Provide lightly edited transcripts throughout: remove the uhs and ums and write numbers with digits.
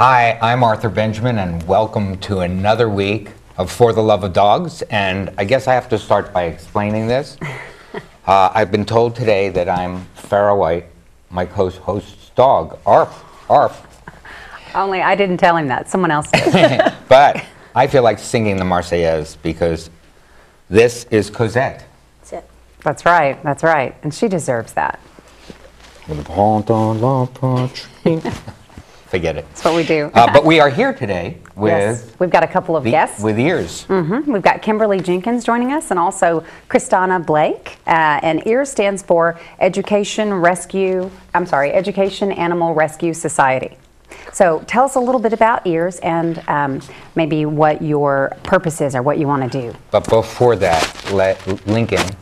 Hi, I'm Arthur Benjamin, and welcome to another week of For the Love of Dogs. And I guess I have to start by explaining this. I've been told today that I'm Farrah White, my co-host's dog, Arf. Arf. Only I didn't tell him that. Someone else did. But I feel like singing the Marseillaise because this is Cosette. That's it. That's right. That's right. And she deserves that. Forget it. That's what we do. But we are here today with... Yes. We've got a couple of guests. With ears. We've got Kimberly Jenkins joining us, and also Kristana Blake. And EARS stands for Education Animal Rescue Society. So tell us a little bit about EARS and maybe what your purpose is or what you want to do. But before that, let Lincoln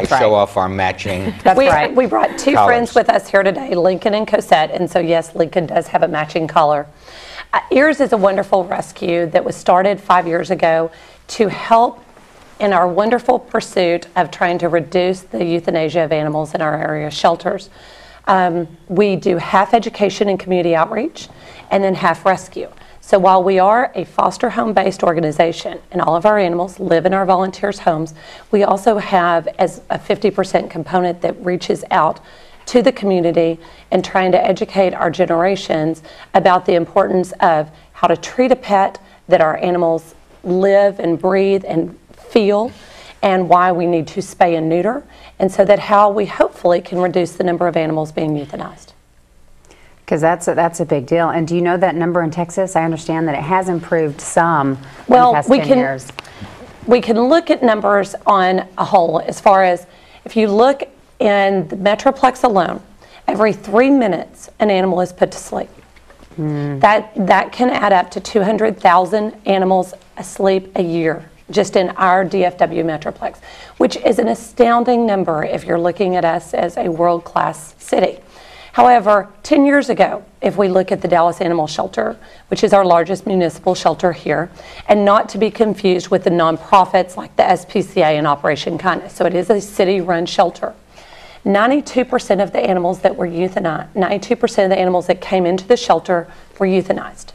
show off our matching. We brought two friends with us here today, Lincoln and Cosette, and so yes, Lincoln does have a matching collar. EARS is a wonderful rescue that was started 5 years ago to help in our wonderful pursuit of trying to reduce the euthanasia of animals in our area shelters. We do half education and community outreach and then half rescue. So while we are a foster home-based organization and all of our animals live in our volunteers' homes, we also have as a 50% component that reaches out to the community and trying to educate our generations about the importance of how to treat a pet, that our animals live and breathe and feel, and why we need to spay and neuter, and so that how we hopefully can reduce the number of animals being euthanized. Because that's a big deal. And do you know that number in Texas? I understand that it has improved some in the past 10 years. We can look at numbers on a whole as far as if you look in the Metroplex alone, every 3 minutes an animal is put to sleep. That can add up to 200,000 animals asleep a year just in our DFW Metroplex, which is an astounding number if you're looking at us as a world-class city. However, 10 years ago, if we look at the Dallas Animal Shelter, which is our largest municipal shelter here, and not to be confused with the nonprofits like the SPCA and Operation Kindness, so it is a city-run shelter. 92% of the animals that were euthanized, 92% of the animals that came into the shelter were euthanized.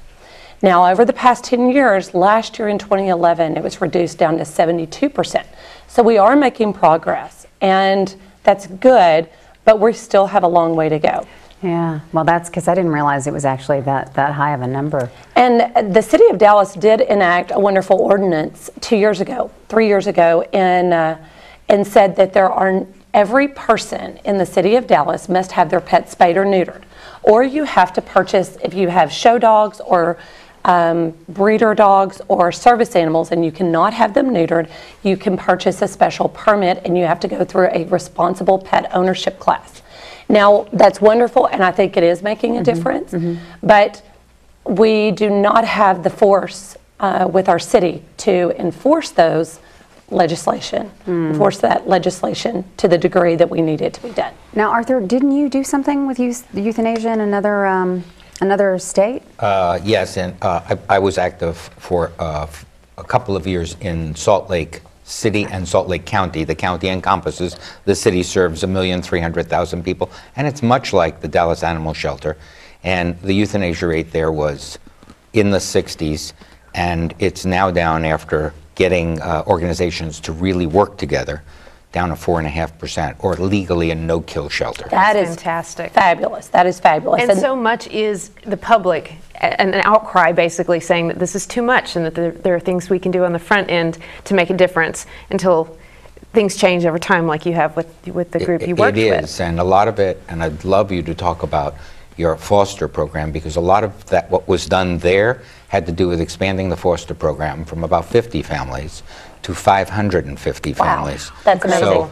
Now, over the past 10 years, last year in 2011, it was reduced down to 72%. So we are making progress, and that's good, but we still have a long way to go. Yeah, well, that's because I didn't realize it was actually that high of a number. And the city of Dallas did enact a wonderful ordinance 3 years ago, and said that every person in the city of Dallas must have their pet spayed or neutered. Or you have to purchase, if you have show dogs or breeder dogs or service animals and you cannot have them neutered, you can purchase a special permit and you have to go through a responsible pet ownership class. Now, that's wonderful, and I think it is making a difference, but we do not have the force with our city to enforce those enforce that legislation to the degree that we need it to be done. Now, Arthur, didn't you do something with euthanasia in another state? Yes, and I was active for a couple of years in Salt Lake City and Salt Lake County. The county encompasses, the city serves 1,300,000 people, and it's much like the Dallas Animal Shelter. And the euthanasia rate there was in the 60s, and it's now down after getting organizations to really work together, down to 4.5%, or legally a no-kill shelter. That is fantastic. Fabulous. That is fabulous. And so much is the public, an outcry basically saying that this is too much and that there are things we can do on the front end to make a difference until things change over time like you have with the group you worked with. It is, and a lot of it, and I'd love you to talk about your foster program, because a lot of that, what was done there, had to do with expanding the foster program from about 50 families to 550 families. That's amazing. So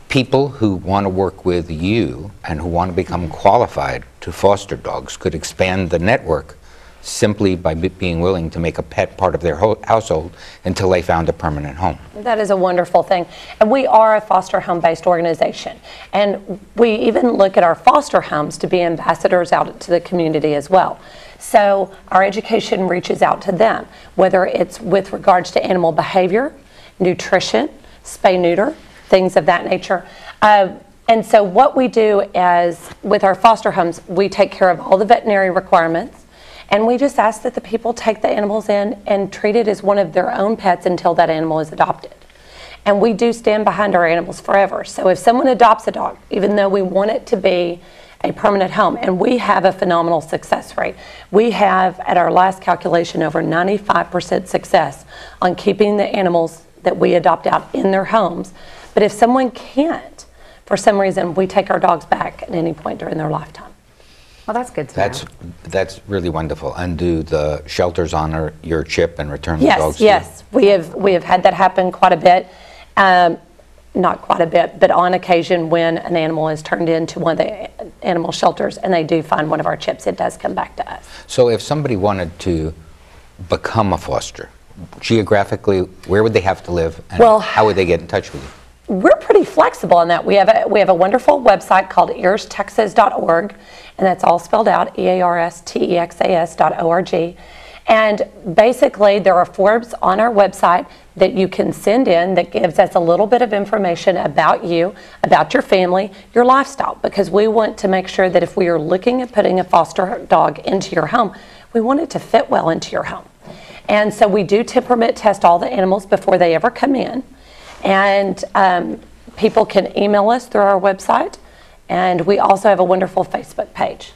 people who want to work with you and who want to become qualified to foster dogs could expand the network simply by being willing to make a pet part of their household until they found a permanent home. That is a wonderful thing. And we are a foster home-based organization. And we even look at our foster homes to be ambassadors out to the community as well. So our education reaches out to them, whether it's with regards to animal behavior, nutrition, spay-neuter, things of that nature. And so what we do is, with our foster homes, we take care of all the veterinary requirements, And we just ask that the people take the animals in and treat it as one of their own pets until that animal is adopted. And we do stand behind our animals forever. So if someone adopts a dog, even though we want it to be a permanent home, and we have a phenomenal success rate. We have, at our last calculation, over 95% success on keeping the animals that we adopt out in their homes. But if someone can't, for some reason, we take our dogs back at any point during their lifetime. Well, that's good to know. That's really wonderful. And do the shelters honor your chip and return the dogs? Yes, we have had that happen quite a bit. Not quite a bit, but on occasion when an animal is turned into one of the animal shelters and they do find one of our chips, it does come back to us. So if somebody wanted to become a foster, geographically, where would they have to live, and how would they get in touch with you? We're pretty flexible on that. We have a wonderful website called earstexas.org, and that's all spelled out, EARSTEXAS.org. And basically, there are forms on our website that you can send in that gives us a little bit of information about you, about your family, your lifestyle, because we want to make sure that if we are looking at putting a foster dog into your home, we want it to fit well into your home. And so we do temperament test all the animals before they ever come in. And people can email us through our website, and we also have a wonderful Facebook page.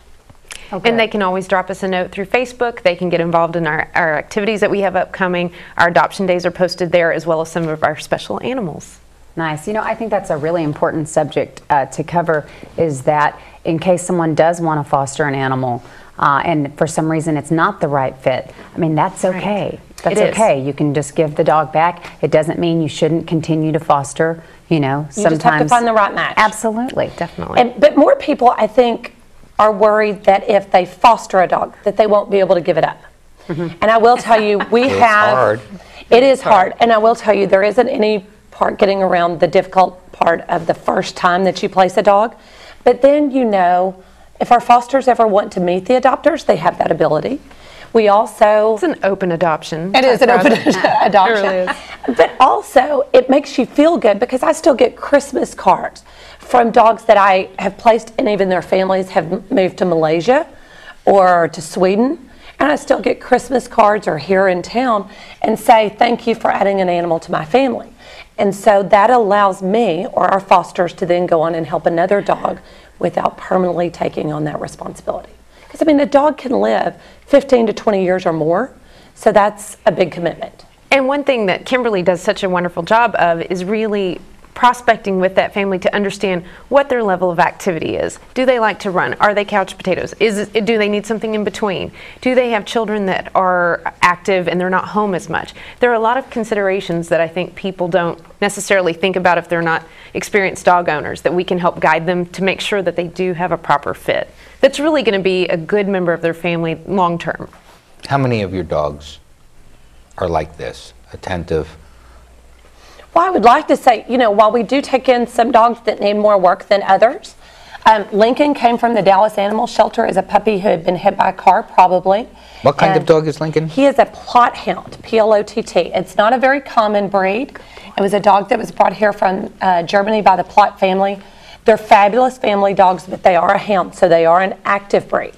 Okay. And they can always drop us a note through Facebook. They can get involved in our activities that we have upcoming. Our adoption days are posted there, as well as some of our special animals. Nice. You know, I think that's a really important subject to cover, is that in case someone does want to foster an animal and for some reason it's not the right fit, I mean, that's okay. Right. That's okay. You can just give the dog back. It doesn't mean you shouldn't continue to foster, you know. You just have to find the right match. Absolutely. Definitely. But more people, I think, are worried that if they foster a dog, that they won't be able to give it up. Mm-hmm. And I will tell you, we have... It is hard. And I will tell you, there isn't any part getting around the difficult part of the first time that you place a dog. But then, you know, if our fosters ever want to meet the adopters, they have that ability. We also... It's an open adoption. It is an open adoption. It really is. But also, it makes you feel good, because I still get Christmas cards from dogs that I have placed, and even their families have moved to Malaysia or to Sweden. And I still get Christmas cards or here in town and say, thank you for adding an animal to my family. And so that allows me or our fosters to then go on and help another dog without permanently taking on that responsibility. Because, I mean, a dog can live 15 to 20 years or more, so that's a big commitment. And one thing that Kimberly does such a wonderful job of is really prospecting with that family to understand what their level of activity is. Do they like to run? Are they couch potatoes? Do they need something in between? Do they have children that are active and they're not home as much? There are a lot of considerations that I think people don't necessarily think about if they're not experienced dog owners, that we can help guide them to make sure that they do have a proper fit. That's really going to be a good member of their family long term. How many of your dogs are like this, attentive? Well, I would like to say, you know, while we do take in some dogs that need more work than others, Lincoln came from the Dallas Animal Shelter as a puppy who had been hit by a car, probably. What kind of dog is Lincoln? He is a Plott Hound, P-L-O-T-T. It's not a very common breed. It was a dog that was brought here from Germany by the Plott family. They're fabulous family dogs, but they are a hound, so they are an active breed.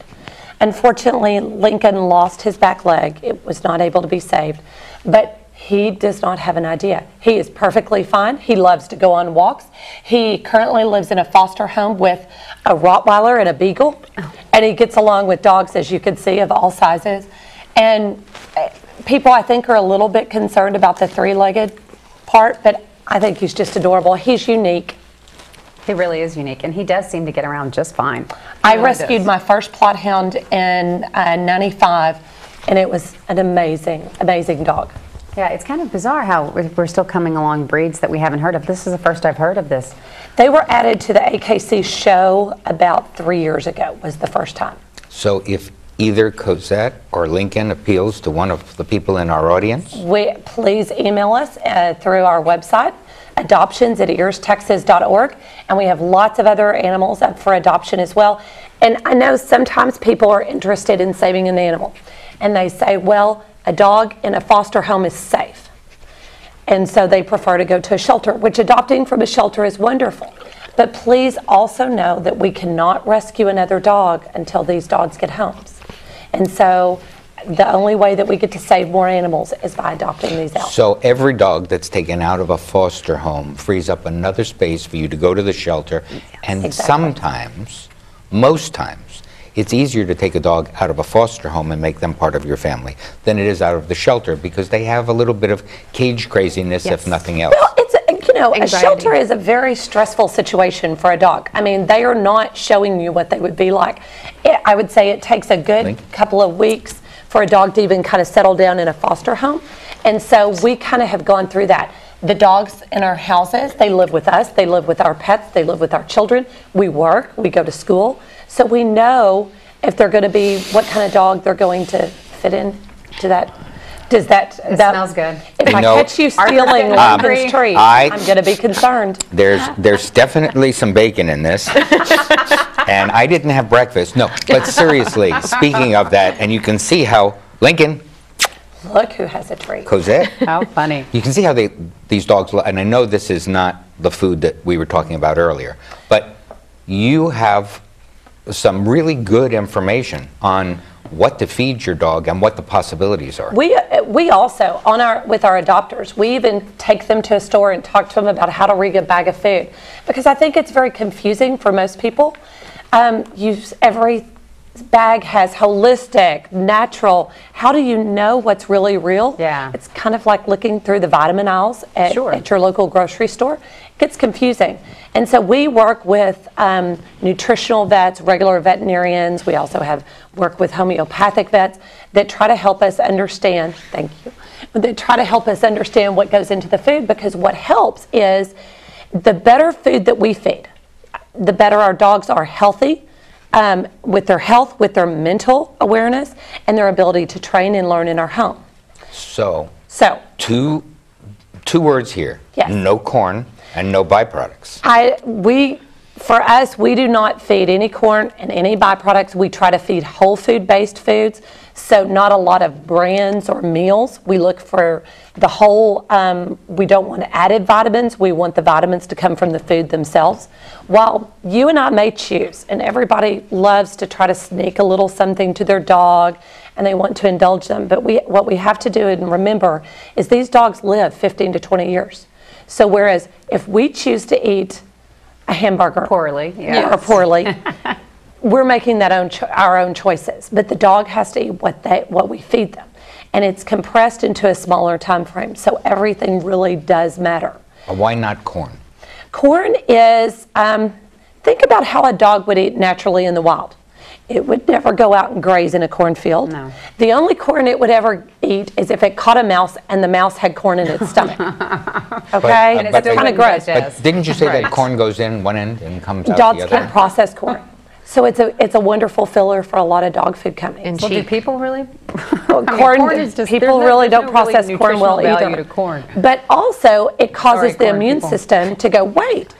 Unfortunately, Lincoln lost his back leg. It was not able to be saved. But he does not have an idea. He is perfectly fine. He loves to go on walks. He currently lives in a foster home with a Rottweiler and a Beagle. And he gets along with dogs, as you can see, of all sizes. And people, I think, are a little bit concerned about the three-legged part, but I think he's just adorable. He's unique. He really is unique, and he does seem to get around just fine. I rescued my first Plott Hound in '95, and it was an amazing, amazing dog. Yeah, it's kind of bizarre how we're still coming along breeds that we haven't heard of. This is the first I've heard of this. They were added to the AKC show about 3 years ago, was the first time. So if either Cosette or Lincoln appeals to one of the people in our audience? Please email us through our website, adoptions@earstexas.org, and we have lots of other animals up for adoption as well. And I know sometimes people are interested in saving an animal, and they say, well, a dog in a foster home is safe. And so they prefer to go to a shelter, which adopting from a shelter is wonderful. But please also know that we cannot rescue another dog until these dogs get homes. And so the only way that we get to save more animals is by adopting these out. So every dog that's taken out of a foster home frees up another space for you to go to the shelter. And Exactly. sometimes, most times, it's easier to take a dog out of a foster home and make them part of your family than it is out of the shelter, because they have a little bit of cage craziness, Yes. if nothing else. Well, it's, a Anxiety. shelter is a very stressful situation for a dog. I mean, they are not showing you what they would be like. I would say it takes a good Link? couple of weeks for a dog to even kind of settle down in a foster home. And so we kind of have gone through that. The dogs in our houses, they live with us, they live with our pets, they live with our children. We work, we go to school. So we know if they're going to be, what kind of dog they're going to fit in to that. Does that... It smells good. If I No. catch you stealing getting Lincoln's hungry. tree, I- I'm going to be concerned. There's definitely some bacon in this. And I didn't have breakfast. No, but seriously, speaking of that, and you can see how Lincoln, Look who has a tree. Cosette, How funny. you can see how these dogs, and I know this is not the food that we were talking about earlier, but you have some really good information on what to feed your dog and what the possibilities are. We also, with our adopters, we even take them to a store and talk to them about how to rig a bag of food, because I think it's very confusing for most people. Every bag has holistic, natural. How do you know what's really real? Yeah. It's kind of like looking through the vitamin aisles at your local grocery store. It gets confusing. And so we work with nutritional vets, regular veterinarians. We also work with homeopathic vets that try to help us understand, thank you, that try to help us understand what goes into the food, because what helps is the better food that we feed, the better our dogs are healthy, with their health, with their mental awareness, and their ability to train and learn in our home. So, So, two words here. Yes. No corn and no byproducts. for us, we do not feed any corn and any byproducts. We try to feed whole food-based foods, so not a lot of brands or meals. We look for the whole, we don't want added vitamins. We want the vitamins to come from the food themselves. While you and I may choose, and everybody loves to try to sneak a little something to their dog, and they want to indulge them, but what we have to do and remember is these dogs live 15 to 20 years. So whereas if we choose to eat a hamburger Poorly, or poorly, we're making that our own choices. But the dog has to eat what we feed them, and it's compressed into a smaller time frame. So everything really does matter. Why not corn? Corn is think about how a dog would eat naturally in the wild. It would never go out and graze in a cornfield. No. The only corn it would ever eat is if it caught a mouse and the mouse had corn in its stomach. Okay? But- It's but- kind of gross. But didn't you say that corn goes in one end and comes out Dogs the other? can't process corn. So it's a wonderful filler for a lot of dog food companies. And Well, do cheap. people really? Corn is just, people really don't process corn well value either. to corn. But also it causes the corn immune people. system to go, wait,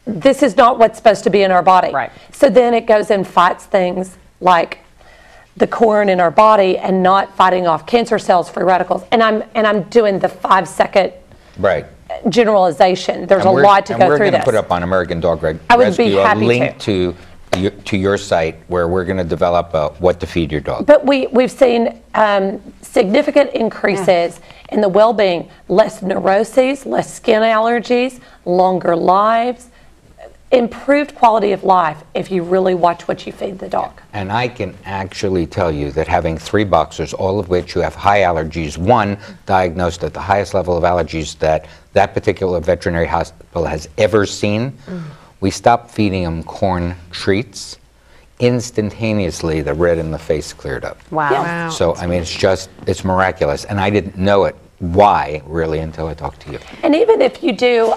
this is not what's supposed to be in our body. Right. So then it goes and fights things like the corn in our body and not fighting off cancer cells, free radicals. And I'm doing the 5-second Right. generalization. There's a And lot to go we're through going to this. put up on American Dog I would be Rescue a happy link to your site where we're going to develop what to feed your dog. But we've seen significant increases in the well-being, less neuroses, less skin allergies, longer lives, improved quality of life if you really watch what you feed the dog. And I can actually tell you that having 3 boxers, all of which who have high allergies, one diagnosed at the highest level of allergies that particular veterinary hospital has ever seen, we stopped feeding them corn treats. Instantaneously, the red in the face cleared up. Wow. Yeah. Wow. So, I mean, it's miraculous. And I didn't know it. Why, really, until I talked to you. And even if you do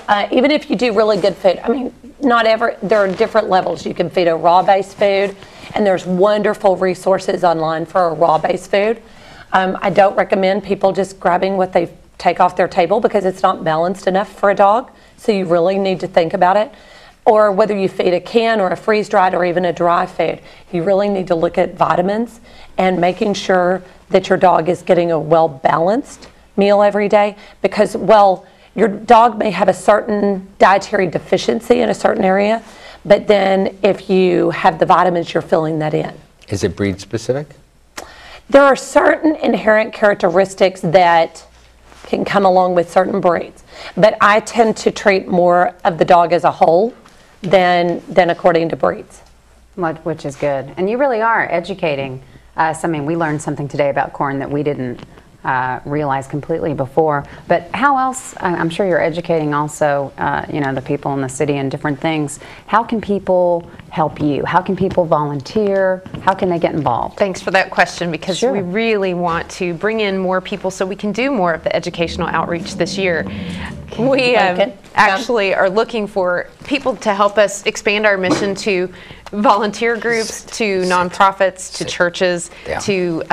really good food, I mean, there are different levels. You can feed a raw-based food, and there's wonderful resources online for a raw-based food. I don't recommend people just grabbing what they take off their table because it's not balanced enough for a dog, so you really need to think about it. Or whether you feed a can or a freeze-dried or even a dry food, you really need to look at vitamins and making sure that your dog is getting a well-balanced meal every day, because, well, your dog may have a certain dietary deficiency in a certain area, but then if you have the vitamins, you're filling that in. Is it breed specific? There are certain inherent characteristics that can come along with certain breeds, but I tend to treat more of the dog as a whole than according to breeds. Which is good. And you really are educating us. I mean, we learned something today about corn that we didn't realize completely before. But how else, I'm sure you're educating also, the people in the city and different things. How can people help you? How can people volunteer? How can they get involved? Thanks for that question, because Sure. we really want to bring in more people so we can do more of the educational outreach this year. We actually are looking for people to help us expand our mission to volunteer groups, to nonprofits, to churches, to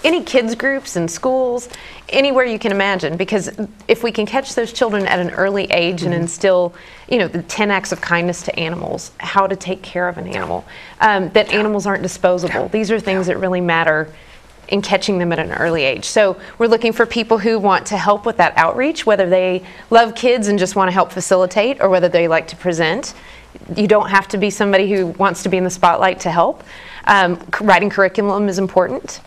any kids groups in schools, anywhere you can imagine, because if we can catch those children at an early age and instill, the 10 acts of kindness to animals, how to take care of an animal, that animals aren't disposable. These are things that really matter in catching them at an early age. So we're looking for people who want to help with that outreach, whether they love kids and just want to help facilitate, or whether they like to present. You don't have to be somebody who wants to be in the spotlight to help. Writing curriculum is important.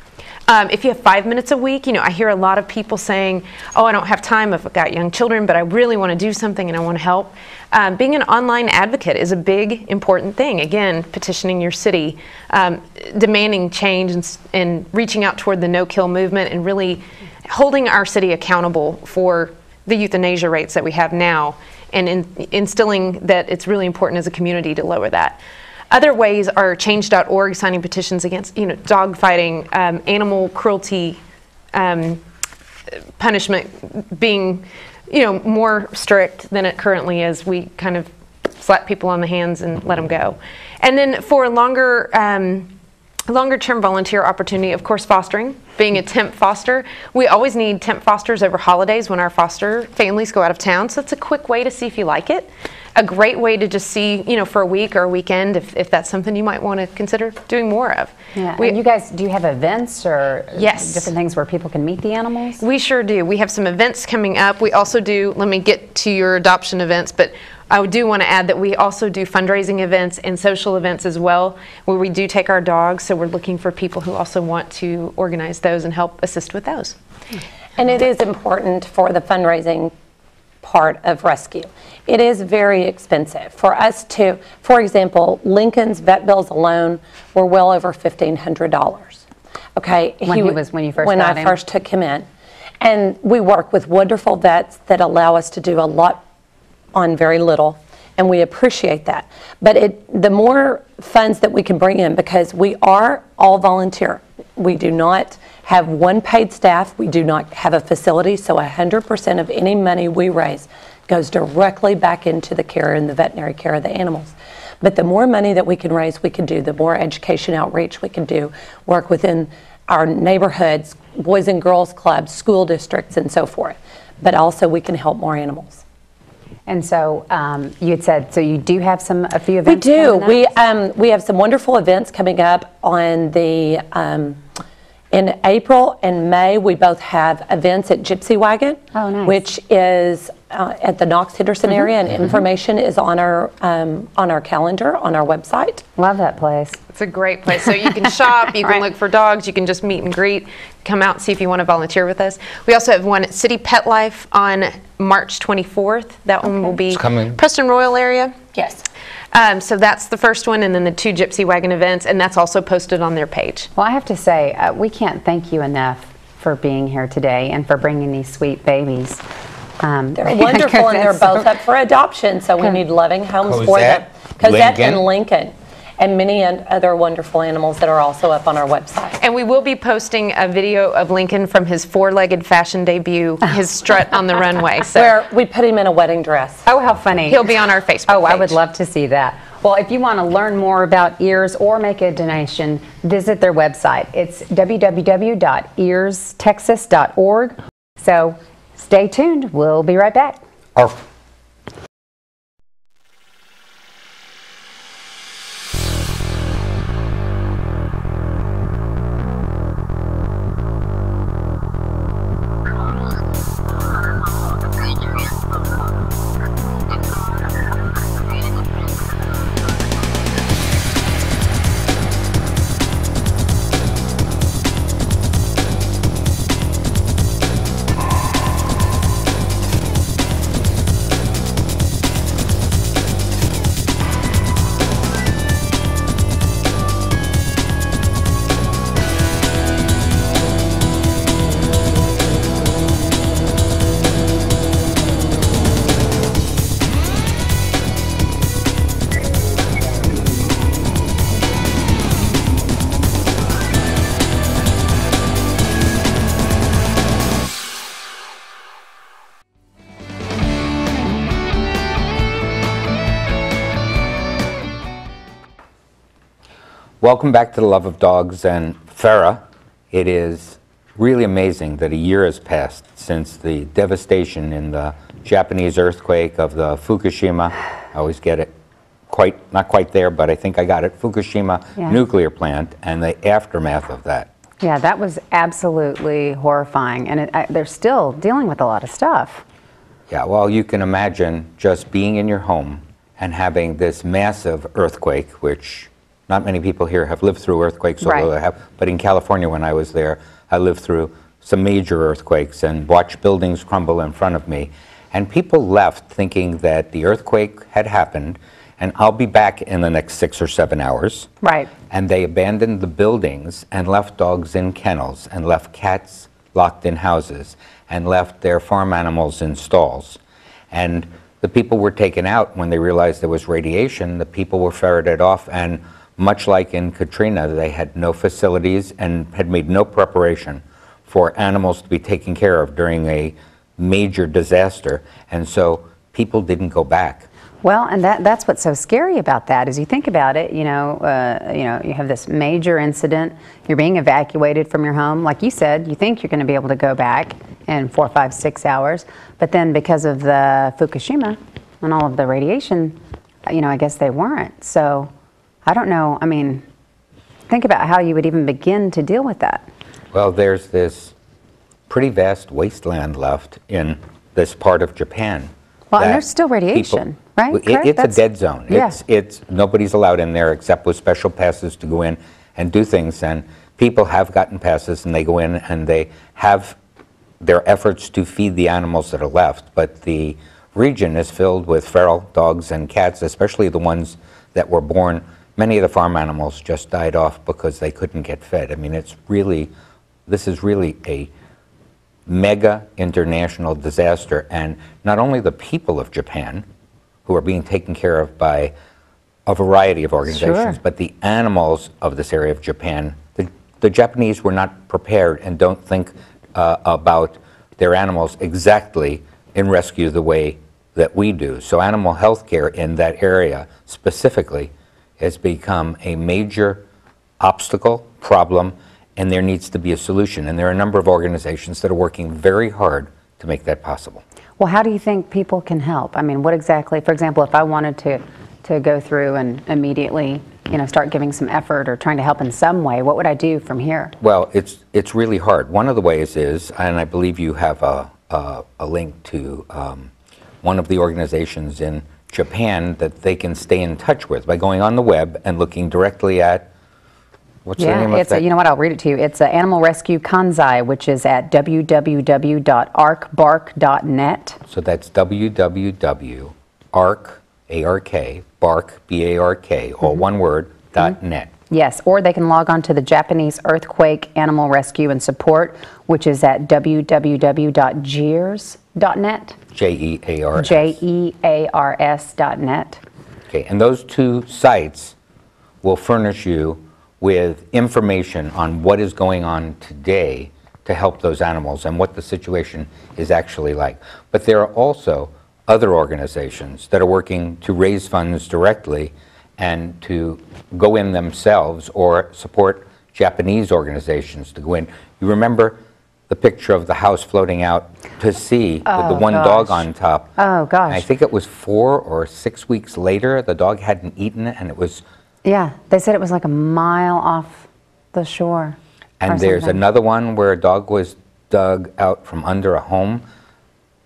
If you have 5 minutes a week, I hear a lot of people saying, oh, I don't have time if I've got young children, but I really want to do something and I want to help. Being an online advocate is a big, important thing. Again, petitioning your city, demanding change and reaching out toward the no-kill movement, and really holding our city accountable for the euthanasia rates that we have now, and instilling that it's really important as a community to lower that. Other ways are change.org, signing petitions against dog fighting, animal cruelty, punishment being more strict than it currently is. We kind of slap people on the hands and let them go. And then for longer-term volunteer opportunity, of course, fostering, being a temp foster. We always need temp fosters over holidays when our foster families go out of town, so it's a quick way to see if you like it. A great way to just see, for a week or a weekend, if that's something you might want to consider doing more of. Yeah. And you guys, do you have events or Yes. different things where people can meet the animals? We sure do. We have some events coming up. We also do, let me get to your adoption events, but I do want to add that we also do fundraising events and social events as well, where we do take our dogs, so we're looking for people who also want to organize those and help assist with those. And it is important for the fundraising part of rescue. It is very expensive for us to, for example, Lincoln's vet bills alone were well over $1,500. Okay, When you first when got I him? first took him in, and we work with wonderful vets that allow us to do a lot on very little, and we appreciate that. But the more funds that we can bring in, because we are all volunteer. We do not have one paid staff. We do not have a facility, so 100% of any money we raise goes directly back into the care and the veterinary care of the animals. But the more money that we can raise, we can do, the more education outreach we can do, work within our neighborhoods, boys and girls clubs, school districts, and so forth. But also we can help more animals. And so you had said, so you do have a few events We do. coming up? We have some wonderful events coming up on the in April and May. We both have events at Gypsy Wagon, Oh, nice. which is at the Knox Henderson area, and information is on our calendar on our website. Love that place. It's a great place. So you can shop, you can look for dogs, you can just meet and greet, come out and see if you want to volunteer with us. We also have one at City Pet Life on March 24th. That one will be coming. Preston Royal area. Yes. So that's the first one, and then the 2 Gypsy Wagon events, and that's also posted on their page. Well, I have to say, we can't thank you enough for being here today and for bringing these sweet babies. They're wonderful, and they're both up for adoption, so we need loving homes for them. Cosette, Cosette and Lincoln, and many other wonderful animals that are also up on our website. And we will be posting a video of Lincoln from his 4-legged fashion debut, his strut on the runway. So Where we put him in a wedding dress. Oh, how funny. he'll be on our Facebook Oh, I would page. love to see that. Well, if you want to learn more about EARS or make a donation, visit their website. It's www.earstexas.org. So stay tuned. We'll be right back. Arf. Welcome back to the Love of Dogs and Farah. It is really amazing that a year has passed since the devastation in the Japanese earthquake of the Fukushima. I always get it not quite there, but I think I got it. Fukushima nuclear plant and the aftermath of that. Yeah, that was absolutely horrifying, and they're still dealing with a lot of stuff. Yeah, well, you can imagine just being in your home and having this massive earthquake, which not many people here have lived through earthquakes, although I have. But in California, when I was there, I lived through some major earthquakes and watched buildings crumble in front of me. And people left thinking that the earthquake had happened, and I'll be back in the next 6 or 7 hours. Right. And they abandoned the buildings and left dogs in kennels and left cats locked in houses and left their farm animals in stalls. And the people were taken out when they realized there was radiation. The people were ferreted off, and much like in Katrina, they had no facilities and had made no preparation for animals to be taken care of during a major disaster. And so people didn't go back. Well, and that's what's so scary about that is you think about it, you have this major incident, you're being evacuated from your home. Like you said, you think you're going to be able to go back in 4, 5, 6 hours. But then because of the Fukushima and all of the radiation, I guess they weren't. So I don't know. I mean, think about how you would even begin to deal with that. Well, there's this pretty vast wasteland left in this part of Japan. Well, and there's still radiation, right? It's a dead zone. Yeah. It's nobody's allowed in there except with special passes to go in and do things. And people have gotten passes, and they go in and they have their efforts to feed the animals that are left. But the region is filled with feral dogs and cats, especially the ones that were born. Many of the farm animals just died off because they couldn't get fed. I mean, this is really a mega international disaster, and not only the people of Japan, who are being taken care of by a variety of organizations, but the animals of this area of Japan. The Japanese were not prepared and don't think about their animals exactly in rescue the way that we do. So animal health care in that area specifically has become a major obstacle, problem, and there needs to be a solution. And there are a number of organizations that are working very hard to make that possible. Well, how do you think people can help? I mean, what exactly, for example, if I wanted to go through and immediately, start giving some effort or trying to help in some way, what would I do from here? Well, it's really hard. One of the ways is, and I believe you have a link to one of the organizations in Japan that they can stay in touch with by going on the web and looking directly at what's the name of that? You know what, I'll read it to you. It's Animal Rescue Kansai, which is at www.arcbark.net. So that's www.arc, B-A-R-K, all one word, .net. Yes, or they can log on to the Japanese Earthquake Animal Rescue and Support, which is at www.jears.net. Jears. Jears.net. Okay, and those two sites will furnish you with information on what is going on today to help those animals and what the situation is actually like. But there are also other organizations that are working to raise funds directly and to go in themselves or support Japanese organizations to go in. You remember the picture of the house floating out to sea with the one dog on top? Oh, gosh. And I think it was 4 or 6 weeks later, the dog hadn't eaten it, and it was... Yeah, they said it was like a mile off the shore. And there's another one where a dog was dug out from under a home.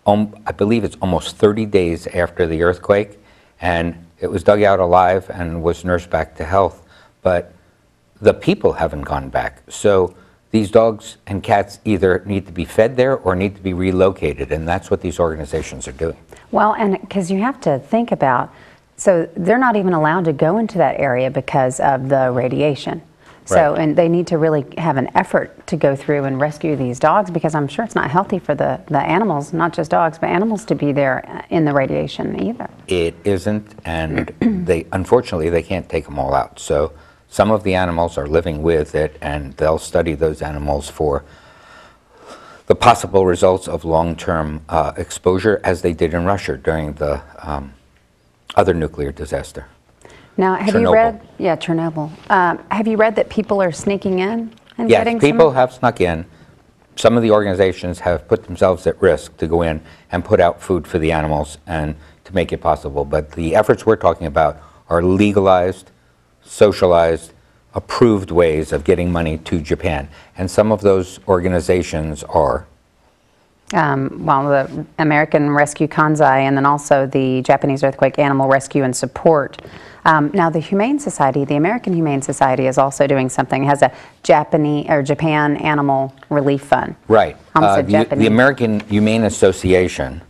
I believe it's almost 30 days after the earthquake, and it was dug out alive and was nursed back to health. But the people haven't gone back. So these dogs and cats either need to be fed there or need to be relocated, and that's what these organizations are doing. Well, and because you have to think about, so they're not even allowed to go into that area because of the radiation. So, Right. and they need to really have an effort to go through and rescue these dogs, because I'm sure it's not healthy for the animals, not just dogs, but animals to be there in the radiation either. It isn't, and unfortunately they can't take them all out. So some of the animals are living with it, and they'll study those animals for the possible results of long-term exposure, as they did in Russia during the other nuclear disaster. Now, have you read, yeah, Chernobyl. Have you read that people are sneaking in and getting Yes, people have snuck in. Some of the organizations have put themselves at risk to go in and put out food for the animals and to make it possible. But the efforts we're talking about are legalized, socialized, approved ways of getting money to Japan. And some of those organizations are? Well, the American Rescue Kansai, and then also the Japanese Earthquake Animal Rescue and Support. Now, the Humane Society, the American Humane Society, is also doing something. It has a Japan Animal Relief Fund. Right. Almost said The American Humane Association,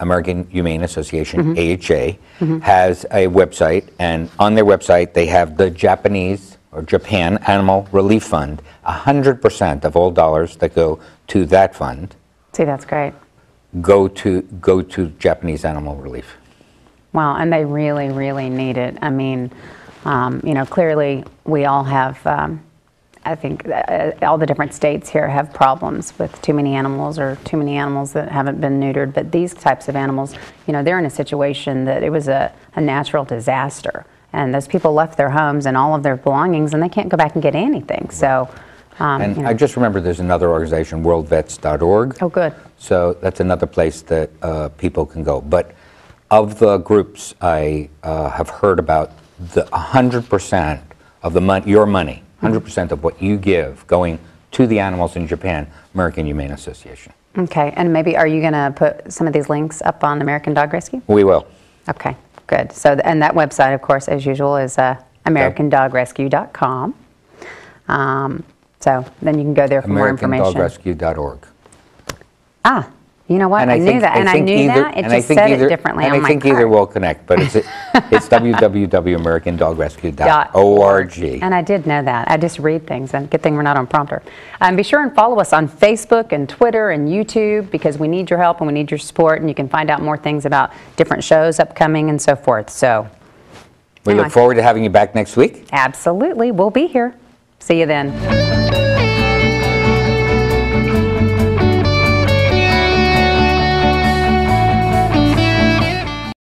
American Humane Association, AHA, has a website, and on their website they have the Japanese or Japan Animal Relief Fund. 100% of all dollars that go to that fund. See, that's great. Go to Japanese animal relief. Well, and they really, really need it. I mean, you know, clearly we all have, I think all the different states here have problems with too many animals or too many animals that haven't been neutered. But these types of animals, you know, they're in a situation that it was a natural disaster. And those people left their homes and all of their belongings, and they can't go back and get anything. So, And you know. I just remember there's another organization, worldvets.org. Oh, good. So that's another place that people can go. But of the groups I have heard about, the 100% of the money, your money, 100% of what you give going to the animals in Japan, American Humane Association. Okay, and maybe are you going to put some of these links up on American Dog Rescue? We will. Okay, good. So, and that website, of course, as usual, is AmericanDogRescue.com. So then you can go there for more information. AmericanDogRescue.org. Ah, you know what? I knew that, and I knew that. It just said it differently on my And I think either will connect, but it's www.americandogrescue.org. And I did know that. I just read things, and good thing we're not on prompter. Be sure and follow us on Facebook and Twitter and YouTube, because we need your help and we need your support, and you can find out more things about different shows upcoming and so forth. So We anyway. look forward to having you back next week. Absolutely. We'll be here. See you then.